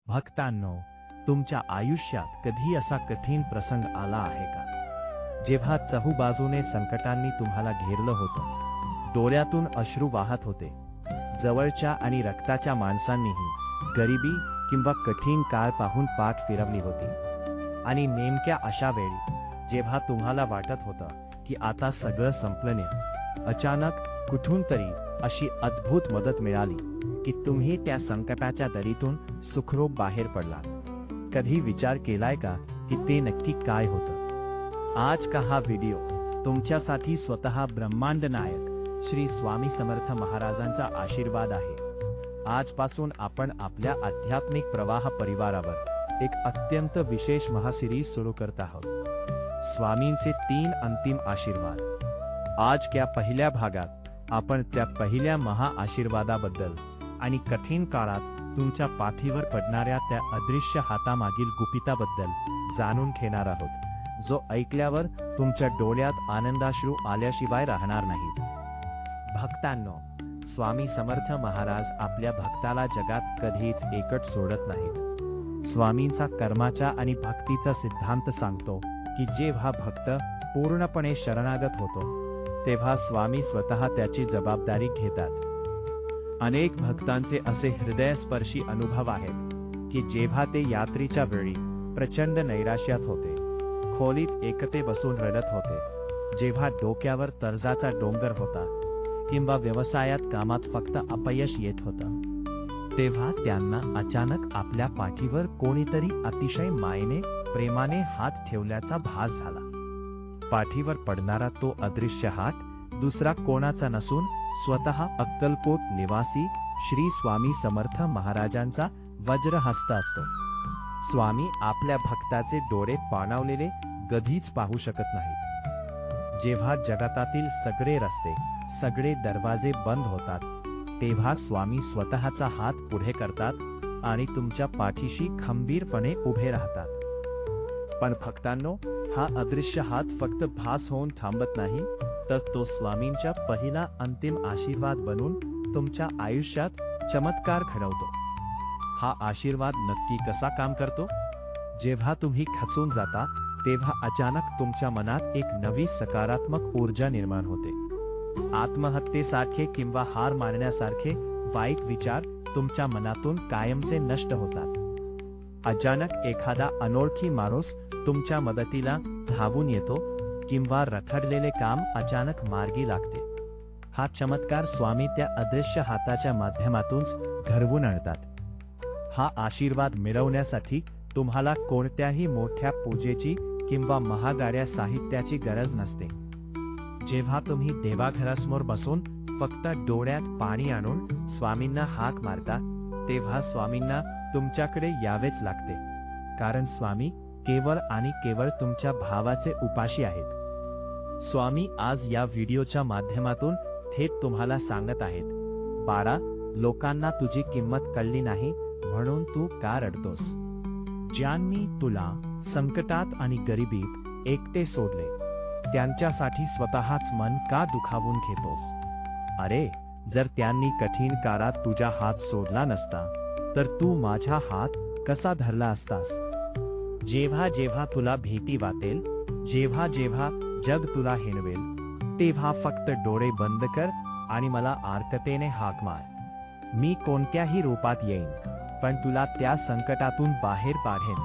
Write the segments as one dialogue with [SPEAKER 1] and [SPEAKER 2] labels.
[SPEAKER 1] भक्तांनो, तुमच्या आयुष्यात कधी असा कठीण प्रसंग आला आहे का, जेव्हा चहूबाजूने संकटांनी तुम्हाला घेरलं होतं, डोळ्यातून अश्रू वाहत होते, जवळच्या आणि रक्ताच्या माणसांनीही गरिबी किंवा कठीण काळ पाहून पाठ फिरवली होती, आणि नेमक्या अशा वेळी जेव्हा तुम्हाला वाटत होतं की आता सगळं संपलं, अचानक कुठून तरी अशी अद्भुत मदत मिळाली की तुम्ही त्या संकटाच्या दरीतून सुखरूप बाहेर पडलात. कधी विचार केलाय का की ते नक्की काय होतं? आज का हा व्हिडिओ तुमच्यासाठी स्वतः ब्रह्मांड नायक श्री स्वामी समर्थ महाराजांचा आशीर्वाद आहे. आजपासून आपण आपल्या आध्यात्मिक प्रवाह परिवारावर एक अत्यंत विशेष महासिरीज सुरू करत आहोत. स्वामींचे 3 अंतिम आशीर्वाद. आज त्या पहिल्या भागात आपण त्या पहिल्या महाआशीर्वादाबद्दल आणि कठीण काळात तुमच्या पाठीवर पडणाऱ्या त्या अदृश्य हातामागील गुपिताबद्दल जाणून घेणार आहोत, जो ऐकल्यावर तुमच्या डोळ्यात आनंदाश्रू आल्याशिवाय राहणार नाहीत. भक्तांनो, स्वामी समर्थ महाराज आपल्या भक्ताला जगात कधीच एकट सोडत नाहीत. स्वामींचा कर्माचा आणि भक्तीचा सिद्धांत सांगतो की जेव्हा भक्त पूर्णपणे शरणागत होतो तेव्हा स्वामी स्वतः त्याची जबाबदारी घेतात. अनेक भक्तांचे असे हृदयस्पर्शी अनुभव आहेत की जेव्हा ते यात्रेच्या वेळी प्रचंड नैराश्यात होते, खोलीत एकटे बसून रडत होते, जेव्हा डोक्यावर कर्जाचा डोंगर होता किंवा व्यवसायात कामात फक्त अपयश येत होतं, तेव्हा त्यांना अचानक आपल्या पाठीवर कोणीतरी अतिशय मायेने प्रेमाने हात ठेवल्याचा भास झाला. पाठीवर पडणारा तो अदृश्य हात दुसरा कोणाचा नसून स्वतः अक्कलकोट निवासी श्री स्वामी समर्थ महाराजांचा वज्रहस्त असतो. स्वामी आपल्या भक्ताचे डोळे पाणावलेले कधीच पाहू शकत नाहीत. जेव्हा जगातातील सगळे रस्ते, सगळे दरवाजे बंद होतात, तेव्हा स्वामी स्वतःचा हात पुढे करतात आणि तुमच्या पाठीशी खंबीरपणे उभे राहतात. पण भक्तांनो, हा अदृश्य हात फक्त भास होऊन थांबत नाही, तर तो स्वामींच्या पहिला अंतिम आशीर्वाद बनून तुमच्या आयुष्यात चमत्कार घडवतो. हा आशीर्वाद नक्की कसा काम करतो? जेव्हा तुम्ही खचून जाता तेव्हा अचानक तुमच्या मनात एक नवी सकारात्मक ऊर्जा निर्माण होते. आत्महत्येसारखे किंवा हार मानण्यासारखे वाईट विचार तुमच्या मनातून कायमचे नष्ट होतात. अचानक एखादा अनोळखी माणूस तुमच्या मदतीला धावून येतो किंवा रखडलेले काम अचानक मार्गी लागते. हा चमत्कार स्वामी त्या अदृश्य हाताच्या माध्यमातून घडवून आणतात. हा आशीर्वाद मिळवण्यासाठी तुम्हाला कोणत्याही मोठ्या पूजेची किंवा महागड्या साहित्याची गरज नसते. जेव्हा तुम्ही देवाघरासमोर बसून फक्त डोळ्यात पाणी आणून स्वामींना हाक मारता, तेव्हा स्वामींना तुमच्याकडे यावेच लागते, कारण स्वामी केवळ आणि केवळ तुमच्या भावाचे उपाशी आहेत. स्वामी आज या व्हिडिओच्या माध्यमातून थेट तुम्हाला सांगत आहेत, बाळा, लोकांना तुझी किंमत कळली नाही म्हणून तू का रडतोस? ज्यांनी तुला संकटात आणि गरिबीत एकटे सोडले, त्यांच्यासाठी स्वतःच मन का दुखावून घेतोस? अरे, जर त्यांनी कठीण काळात तुझा हात सोडला नसता तर तू माझा हात कसा धरला असतास? जेव्हा जेव्हा तुला भीती वाटेल, जेव्हा जेव्हा जग तुला हिणवेल, तेव्हा फक्त डोळे बंद कर आणि मला आर्ततेने हाक मार. मी कोणत्याही रूपात येईन, पण तुला त्या संकटातून बाहेर काढेन.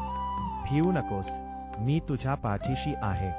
[SPEAKER 1] भिवू नकोस, मी तुझ्या पाठीशी आहे.